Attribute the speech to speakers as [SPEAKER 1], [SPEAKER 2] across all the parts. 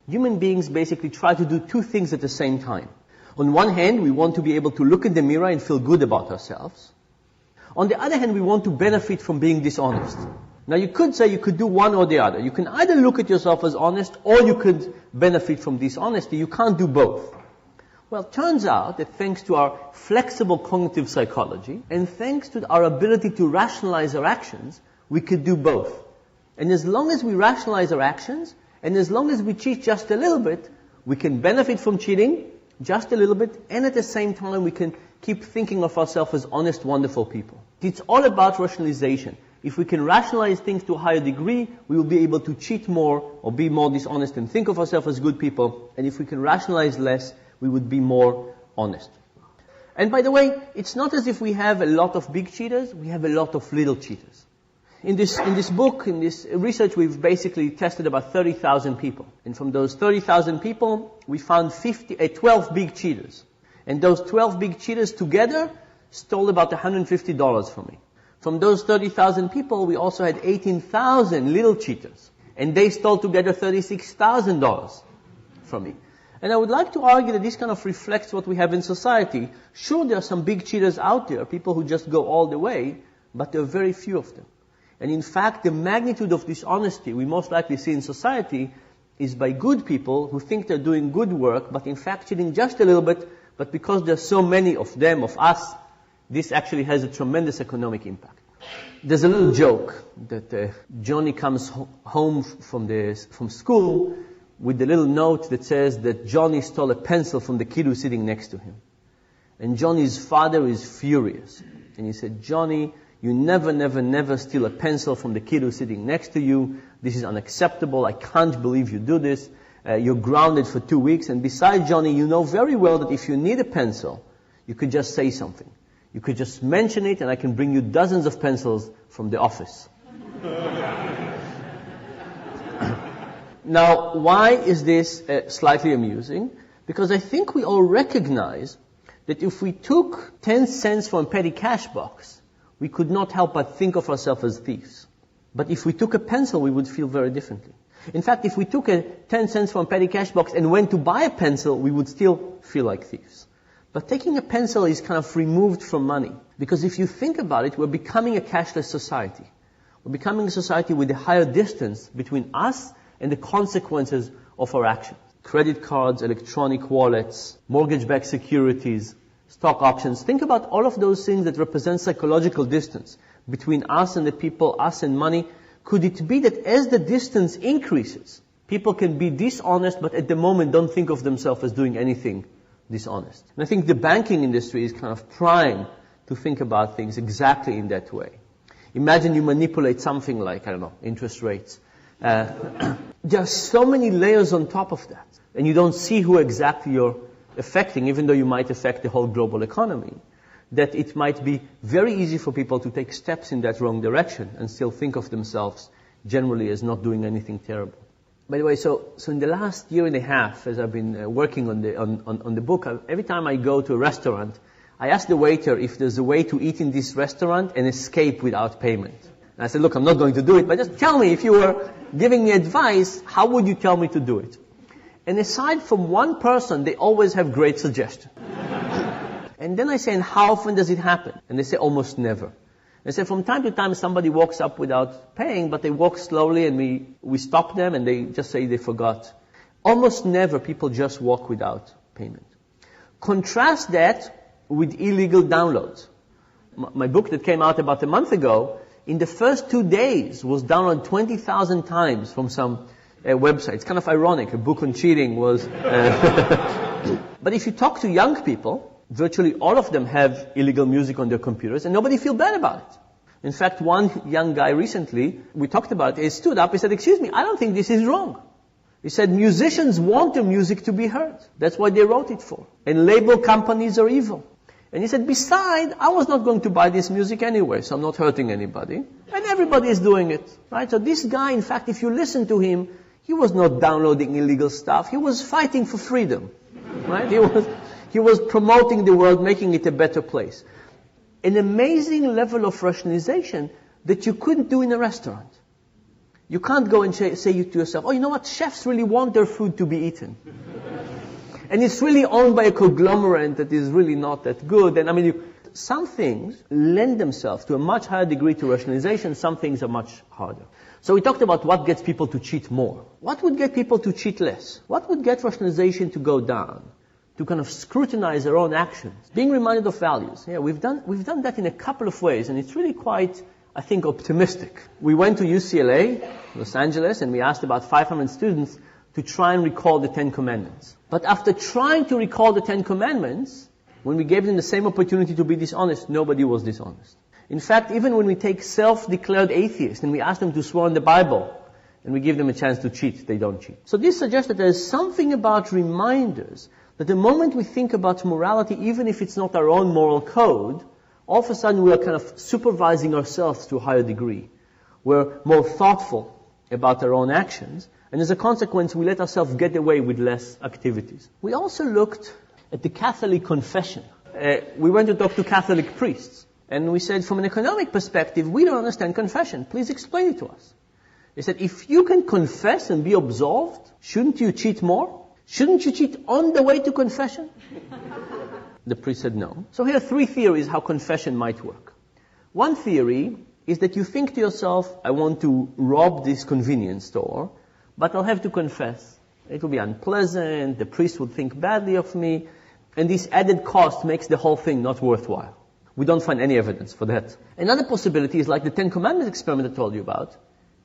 [SPEAKER 1] Human beings basically try to do two things at the same time. On one hand, we want to be able to look in the mirror and feel good about ourselves. On the other hand, we want to benefit from being dishonest. Now you could say you could do one or the other. You can either look at yourself as honest or you could benefit from dishonesty. You can't do both. Well, it turns out that thanks to our flexible cognitive psychology and thanks to our ability to rationalize our actions, we could do both. And as long as we rationalize our actions, and as long as we cheat just a little bit, we can benefit from cheating just a little bit, and at the same time we can keep thinking of ourselves as honest, wonderful people. It's all about rationalization. If we can rationalize things to a higher degree, we will be able to cheat more or be more dishonest and think of ourselves as good people. And if we can rationalize less, we would be more honest. And by the way, it's not as if we have a lot of big cheaters, we have a lot of little cheaters. In this book, in this research, we've basically tested about 30,000 people. And from those 30,000 people, we found 12 big cheaters. And those 12 big cheaters together stole about $150 from me. From those 30,000 people, we also had 18,000 little cheaters. And they stole together $36,000 from me. And I would like to argue that this kind of reflects what we have in society. Sure, there are some big cheaters out there, people who just go all the way, but there are very few of them. And in fact, the magnitude of dishonesty we most likely see in society is by good people who think they're doing good work, but in fact cheating just a little bit, but because there are so many of them, of us, this actually has a tremendous economic impact. There's a little joke that Johnny comes home from school with the little note that says that Johnny stole a pencil from the kid who's sitting next to him. And Johnny's father is furious. And he said, "Johnny, you never steal a pencil from the kid who's sitting next to you. This is unacceptable. I can't believe you do this. You're grounded for 2 weeks. And besides, Johnny, you know very well that if you need a pencil, you could just say something. You could just mention it and I can bring you dozens of pencils from the office." Now, why is this slightly amusing? Because I think we all recognize that if we took 10 cents from a petty cash box, we could not help but think of ourselves as thieves. But if we took a pencil, we would feel very differently. In fact, if we took 10 cents from a petty cash box and went to buy a pencil, we would still feel like thieves. But taking a pencil is kind of removed from money. Because if you think about it, we're becoming a cashless society. We're becoming a society with a higher distance between us and the consequences of our actions. Credit cards, electronic wallets, mortgage-backed securities, stock options. Think about all of those things that represent psychological distance between us and the people, us and money. Could it be that as the distance increases, people can be dishonest, but at the moment don't think of themselves as doing anything dishonest? And I think the banking industry is kind of primed to think about things exactly in that way. Imagine you manipulate something like, interest rates. There are so many layers on top of that. And you don't see who exactly you're affecting, even though you might affect the whole global economy, that it might be very easy for people to take steps in that wrong direction and still think of themselves generally as not doing anything terrible. By the way, so in the last year and a half, as I've been working on the book, every time I go to a restaurant, I ask the waiter if there's a way to eat in this restaurant and escape without payment. And I said, look, I'm not going to do it, but just tell me, if you were giving me advice, how would you tell me to do it? And aside from one person, they always have great suggestions. And then I say, and how often does it happen? And they say, almost never. I say, from time to time, somebody walks up without paying, but they walk slowly and we stop them and they just say they forgot. Almost never people just walk without payment. Contrast that with illegal downloads. My book that came out about a month ago, in the first 2 days, was downloaded 20,000 times from some website. It's kind of ironic. A book on cheating was... But if you talk to young people, virtually all of them have illegal music on their computers, and nobody feels bad about it. In fact, one young guy recently, we talked about it, he stood up, he said, "Excuse me, I don't think this is wrong." He said, "Musicians want their music to be heard. That's what they wrote it for. And label companies are evil." And he said, "Besides, I was not going to buy this music anyway, so I'm not hurting anybody. And everybody is doing it." Right? So this guy, in fact, if you listen to him, he was not downloading illegal stuff. He was fighting for freedom. Right? He was promoting the world, making it a better place. An amazing level of rationalization that you couldn't do in a restaurant. You can't go and say to yourself, oh, you know what, chefs really want their food to be eaten. And it's really owned by a conglomerate that is really not that good. And some things lend themselves to a much higher degree to rationalization, some things are much harder. So we talked about what gets people to cheat more. What would get people to cheat less? What would get rationalization to go down? To kind of scrutinize their own actions. Being reminded of values. Yeah, we've done that in a couple of ways, and it's really quite, I think, optimistic. We went to UCLA, Los Angeles, and we asked about 500 students to try and recall the 10 Commandments. But after trying to recall the 10 Commandments, when we gave them the same opportunity to be dishonest, nobody was dishonest. In fact, even when we take self-declared atheists and we ask them to swear on the Bible, and we give them a chance to cheat, they don't cheat. So this suggests that there is something about reminders that the moment we think about morality, even if it's not our own moral code, all of a sudden we are kind of supervising ourselves to a higher degree. We're more thoughtful about our own actions, and as a consequence, we let ourselves get away with less activities. We also looked at the Catholic confession. We went to talk to Catholic priests, and we said, from an economic perspective, we don't understand confession. Please explain it to us. They said, if you can confess and be absolved, shouldn't you cheat more? Shouldn't you cheat on the way to confession? The priest said no. So here are 3 theories how confession might work. One theory is that you think to yourself, I want to rob this convenience store, but I'll have to confess. It will be unpleasant, the priest would think badly of me, and this added cost makes the whole thing not worthwhile. We don't find any evidence for that. Another possibility is like the 10 Commandments experiment I told you about.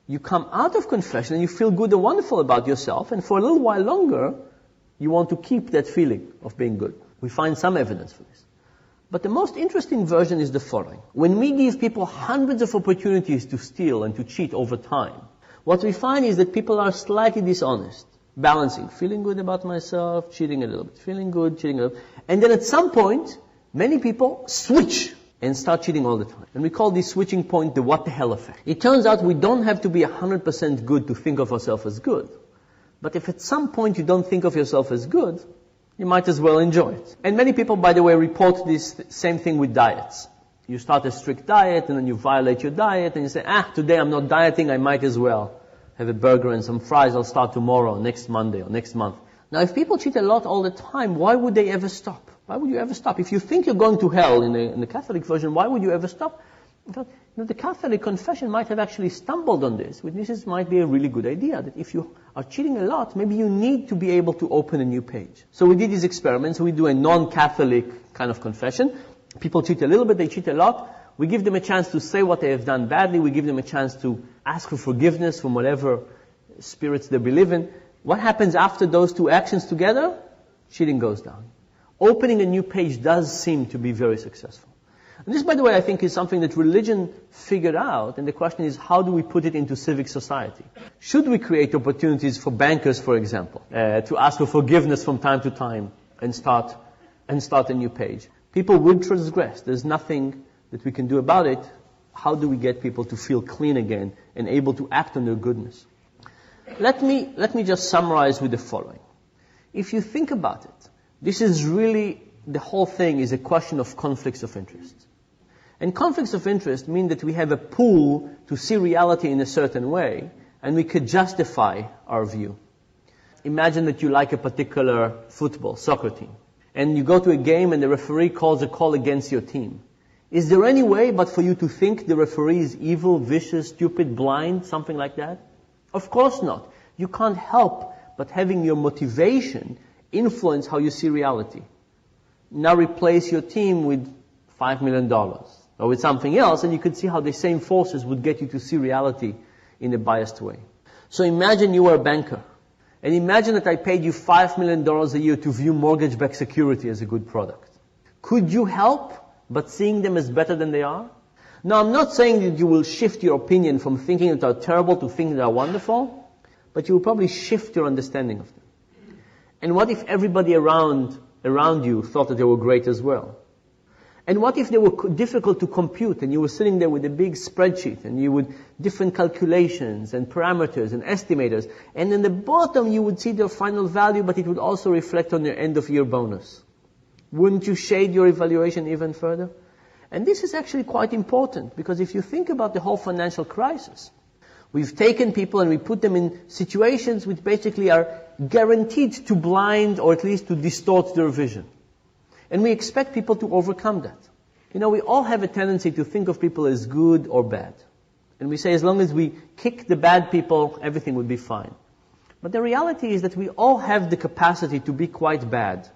[SPEAKER 1] You come out of confession and you feel good and wonderful about yourself, and for a little while longer, you want to keep that feeling of being good. We find some evidence for this. But the most interesting version is the following. When we give people hundreds of opportunities to steal and to cheat over time, what we find is that people are slightly dishonest, balancing, feeling good about myself, cheating a little bit, feeling good, cheating a little bit. And then at some point, many people switch and start cheating all the time. And we call this switching point the what the hell effect. It turns out we don't have to be 100% good to think of ourselves as good. But if at some point you don't think of yourself as good, you might as well enjoy it. And many people, by the way, report this same thing with diets. You start a strict diet and then you violate your diet and you say, today I'm not dieting, I might as well have a burger and some fries, I'll start tomorrow, next Monday or next month. Now if people cheat a lot all the time, why would they ever stop? Why would you ever stop? If you think you're going to hell in the Catholic version, why would you ever stop? In fact, the Catholic confession might have actually stumbled on this. This might be a really good idea, that if you are cheating a lot, maybe you need to be able to open a new page. So we did these experiments. We do a non-Catholic kind of confession. People cheat a little bit, they cheat a lot. We give them a chance to say what they have done badly. We give them a chance to ask for forgiveness from whatever spirits they believe in. What happens after those 2 actions together? Cheating goes down. Opening a new page does seem to be very successful. And this, by the way, I think is something that religion figured out, and the question is, how do we put it into civic society? Should we create opportunities for bankers, for example, to ask for forgiveness from time to time and start a new page? People would transgress. There's nothing that we can do about it. How do we get people to feel clean again and able to act on their goodness? Let me just summarize with the following. If you think about it, this is really, the whole thing is a question of conflicts of interest. And conflicts of interest mean that we have a pull to see reality in a certain way, and we could justify our view. Imagine that you like a particular soccer team, and you go to a game and the referee calls a call against your team. Is there any way but for you to think the referee is evil, vicious, stupid, blind, something like that? Of course not. You can't help but having your motivation influence how you see reality. Now replace your team with $5 million or with something else, and you could see how the same forces would get you to see reality in a biased way. So imagine you were a banker, and imagine that I paid you $5 million a year to view mortgage-backed security as a good product. Could you help but seeing them as better than they are? Now, I'm not saying that you will shift your opinion from thinking that they're terrible to thinking that are wonderful, but you will probably shift your understanding of them. And what if everybody around you thought that they were great as well? And what if they were difficult to compute and you were sitting there with a big spreadsheet and you would different calculations and parameters and estimators, and in the bottom you would see their final value, but it would also reflect on your end of year bonus? Wouldn't you shade your evaluation even further? And this is actually quite important, because if you think about the whole financial crisis, We've taken people and we put them in situations which basically are guaranteed to blind or at least to distort their vision. And we expect people to overcome that. We all have a tendency to think of people as good or bad. And we say as long as we kick the bad people, everything will be fine. But the reality is that we all have the capacity to be quite bad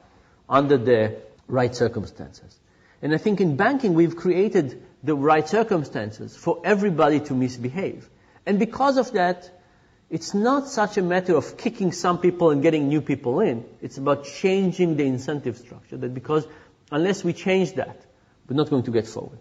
[SPEAKER 1] under the right circumstances. And I think in banking we've created the right circumstances for everybody to misbehave. And because of that, it's not such a matter of kicking some people and getting new people in. It's about changing the incentive structure. That because unless we change that, we're not going to get forward.